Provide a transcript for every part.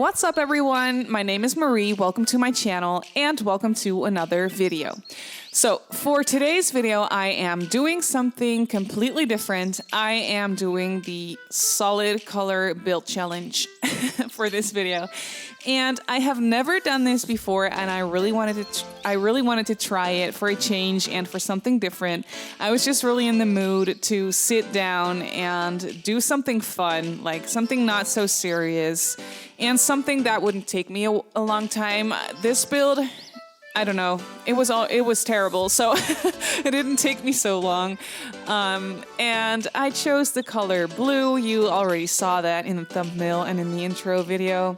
What's up everyone? My name is Marie, welcome to my channel and welcome to another video. So for today's video, I am doing something completely different. I am doing the solid color build challenge for this video. And I have never done this before and I really wanted to try it for a change and for something different. I was just really in the mood to sit down and do something fun, like something not so serious and something that wouldn't take me a long time. This build, I don't know, it was terrible, so it didn't take me so long. And I chose the color blue. You already saw that in the thumbnail and in the intro video.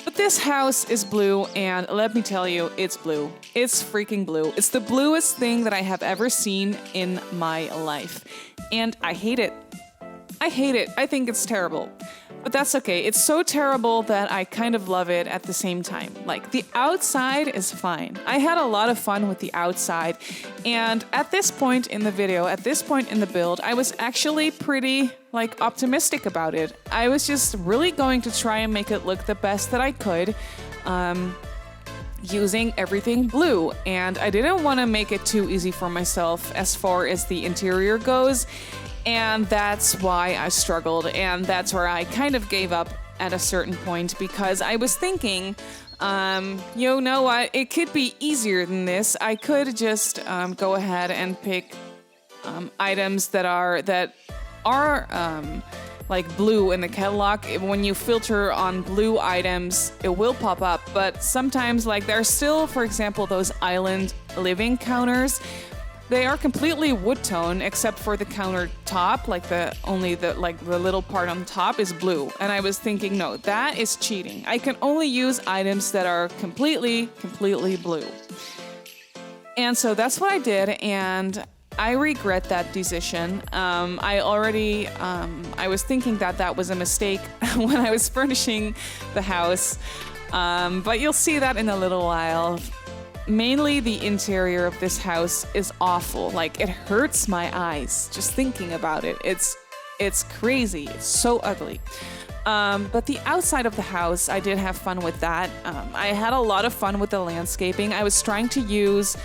But this house is blue, and let me tell you, it's blue. It's freaking blue. It's the bluest thing that I have ever seen in my life. And I hate it. I hate it. I think it's terrible. But that's okay. It's so terrible that I kind of love it at the same time. Like, the outside is fine. I had a lot of fun with the outside. And at this point in the video, at this point in the build, I was actually pretty, optimistic about it. I was just really going to try and make it look the best that I could, using everything blue. And I didn't want to make it too easy for myself as far as the interior goes. And that's why I struggled, and that's where I kind of gave up at a certain point, because I was thinking, you know what, it could be easier than this. I could just go ahead and pick items that are like blue in the catalog. When you filter on blue items, it will pop up, but sometimes there's still, for example, those island living counters. They are completely wood tone except for the countertop, the little part on top is blue. And I was thinking, no, that is cheating. I can only use items that are completely blue. And so that's what I did, and I regret that decision. I was thinking that was a mistake when I was furnishing the house, but you'll see that in a little while. Mainly the interior of this house is awful. It hurts my eyes just thinking about it. It's crazy. It's so ugly. But the outside of the house, I did have fun with that. I had a lot of fun with the landscaping. I was trying to use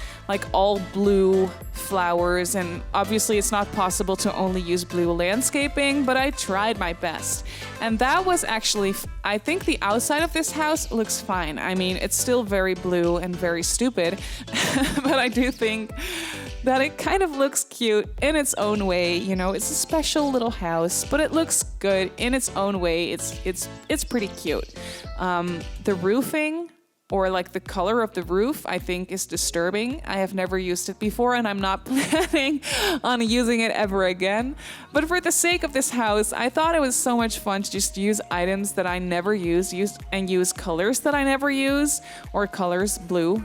all blue flowers, and obviously it's not possible to only use blue landscaping, but I tried my best. And that was actually, I think the outside of this house looks fine. I mean, it's still very blue and very stupid, but I do think that it kind of looks cute in its own way. You know, it's a special little house, but it looks good in its own way. It's pretty cute. The roofing, or the color of the roof, I think is disturbing. I have never used it before and I'm not planning on using it ever again. But for the sake of this house, I thought it was so much fun to just use items that I never use colors that I never use, or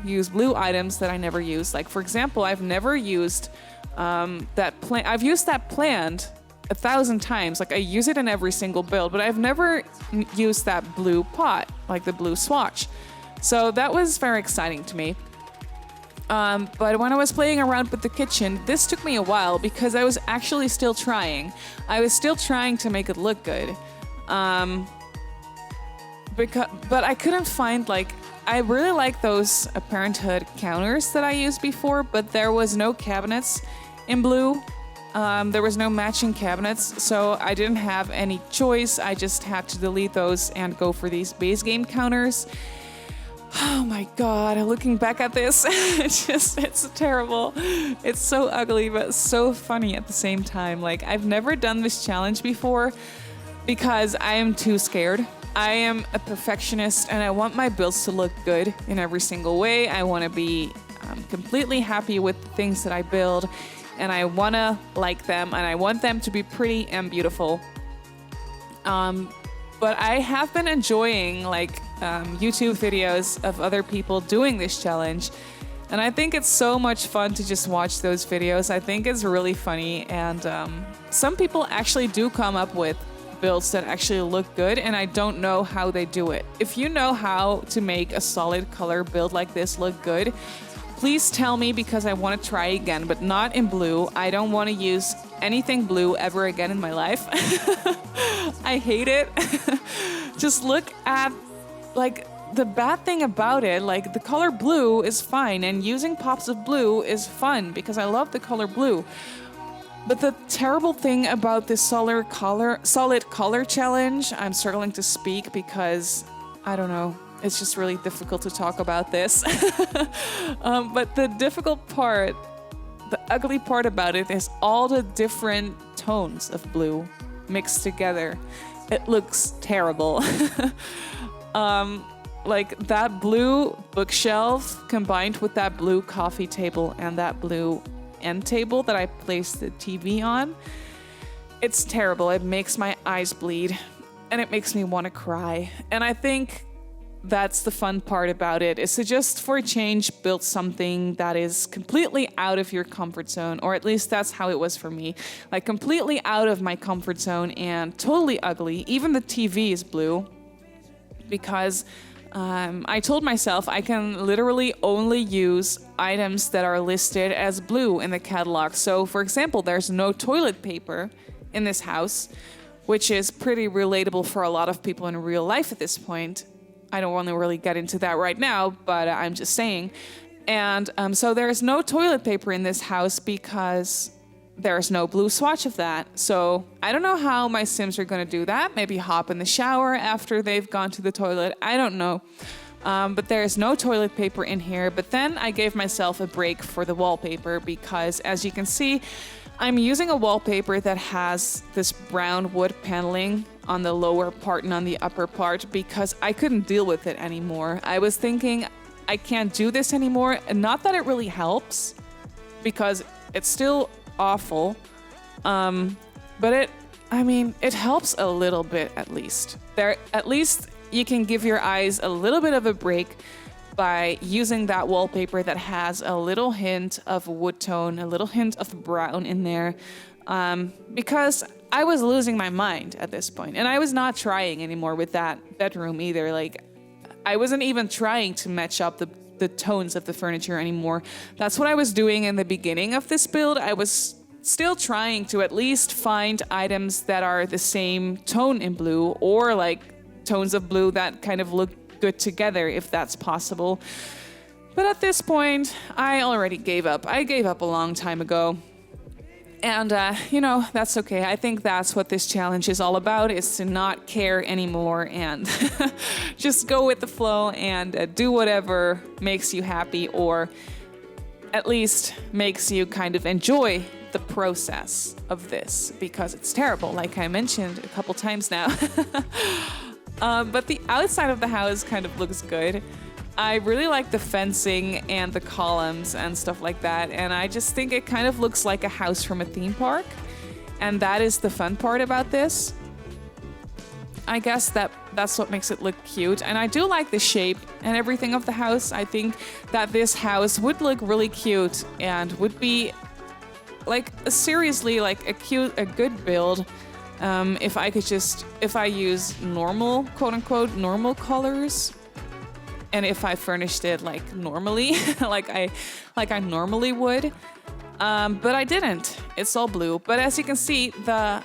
use blue items that I never use. For example, I've never used that plant. I've used that plant 1,000 times. I use it in every single build, but I've never used that blue pot, the blue swatch. So that was very exciting to me. But when I was playing around with the kitchen, this took me a while because I was actually still trying. I was still trying to make it look good. But I couldn't find, I really like those Parenthood counters that I used before, but there was no cabinets in blue. There was no matching cabinets, so I didn't have any choice. I just had to delete those and go for these base game counters. Oh my god, looking back at this, it's terrible. It's so ugly, but so funny at the same time. I've never done this challenge before because I am too scared. I am a perfectionist and I want my builds to look good in every single way. I want to be completely happy with the things that I build, and I want to like them, and I want them to be pretty and beautiful. But I have been enjoying YouTube videos of other people doing this challenge, and I think it's so much fun to just watch those videos. I think it's really funny, and some people actually do come up with builds that actually look good, and I don't know how they do it. If you know how to make a solid color build like this look good, please tell me, because I want to try again, but not in blue. I don't want to use anything blue ever again in my life. I hate it. Just look at like, the bad thing about it, like, the color blue is fine, and using pops of blue is fun because I love the color blue. But the terrible thing about this solid color challenge, I'm struggling to speak because, I don't know, it's just really difficult to talk about this. But the difficult part, the ugly part about it is all the different tones of blue mixed together. It looks terrible. Like that blue bookshelf combined with that blue coffee table and that blue end table that I placed the TV on. It's terrible. It makes my eyes bleed and it makes me want to cry. And I think that's the fun part about it, is to just for a change build something that is completely out of your comfort zone, or at least that's how it was for me. Like completely out of my comfort zone and totally ugly. Even the TV is blue because I told myself I can literally only use items that are listed as blue in the catalog. So, for example, there's no toilet paper in this house, which is pretty relatable for a lot of people in real life at this point. I don't want to really get into that right now, but I'm just saying. And so there's no toilet paper in this house because there's no blue swatch of that. So I don't know how my Sims are going to do that. Maybe hop in the shower after they've gone to the toilet. I don't know. But there's no toilet paper in here. But then I gave myself a break for the wallpaper because, as you can see, I'm using a wallpaper that has this brown wood paneling on the lower part and on the upper part because I couldn't deal with it anymore. I was thinking I can't do this anymore. And not that it really helps because it's still awful, but it helps a little bit at least. At least you can give your eyes a little bit of a break by using that wallpaper that has a little hint of wood tone, a little hint of brown in there, because I was losing my mind at this point, and I was not trying anymore with that bedroom either. Like, I wasn't even trying to match up the tones of the furniture anymore. That's what I was doing in the beginning of this build. I was still trying to at least find items that are the same tone in blue, or like tones of blue that kind of look good together, if that's possible. But at this point, I already gave up. I gave up a long time ago. And, that's okay. I think that's what this challenge is all about, is to not care anymore and just go with the flow and do whatever makes you happy, or at least makes you kind of enjoy the process of this, because it's terrible, like I mentioned a couple times now. But the outside of the house kind of looks good. I really like the fencing and the columns and stuff like that, and I just think it kind of looks like a house from a theme park, and that is the fun part about this. I guess that's what makes it look cute, and I do like the shape and everything of the house. I think that this house would look really cute and would be like seriously like a good build if I use normal, quote unquote, normal colors. And if I furnished it like normally, like I normally would, but I didn't. It's all blue. But as you can see, the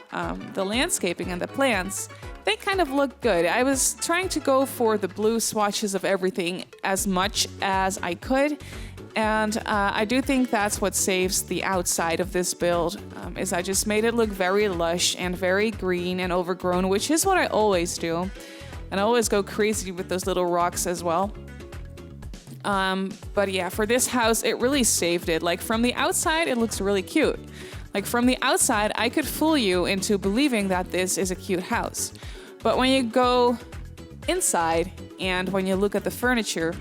landscaping and the plants, they kind of look good. I was trying to go for the blue swatches of everything as much as I could, and I do think that's what saves the outside of this build. Is I just made it look very lush and very green and overgrown, which is what I always do. And I always go crazy with those little rocks as well. But yeah, for this house, it really saved it. Like, from the outside, it looks really cute. Like, from the outside, I could fool you into believing that this is a cute house. But when you go inside and when you look at the furniture,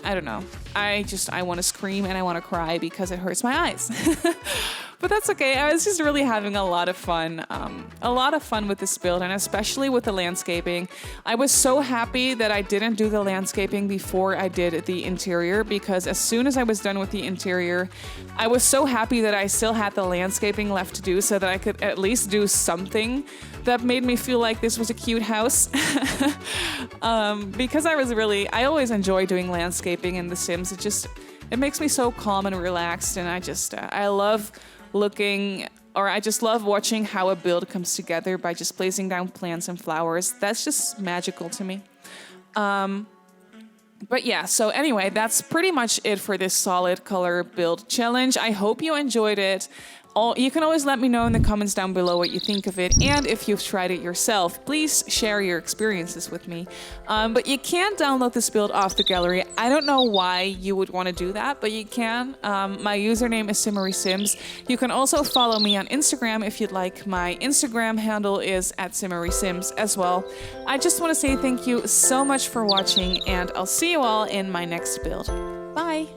I don't know. I want to scream and I want to cry because it hurts my eyes. But that's okay. I was just really having a lot of fun with this build, and especially with the landscaping. I was so happy that I didn't do the landscaping before I did the interior, because as soon as I was done with the interior, I was so happy that I still had the landscaping left to do, so that I could at least do something that made me feel like this was a cute house. Because I always enjoy doing landscaping in The Sims. It makes me so calm and relaxed, and I love I just love watching how a build comes together by just placing down plants and flowers. That's just magical to me. But yeah, so anyway, that's pretty much it for this solid color build challenge. I hope you enjoyed it. You can always let me know in the comments down below what you think of it, and if you've tried it yourself, please share your experiences with me. But you can download this build off the gallery. I don't know why you would want to do that, but you can. My username is Simmarysims. You can also follow me on Instagram if you'd like. My Instagram handle is @Simmarysims as well. I just want to say thank you so much for watching, and I'll see you all in my next build. Bye!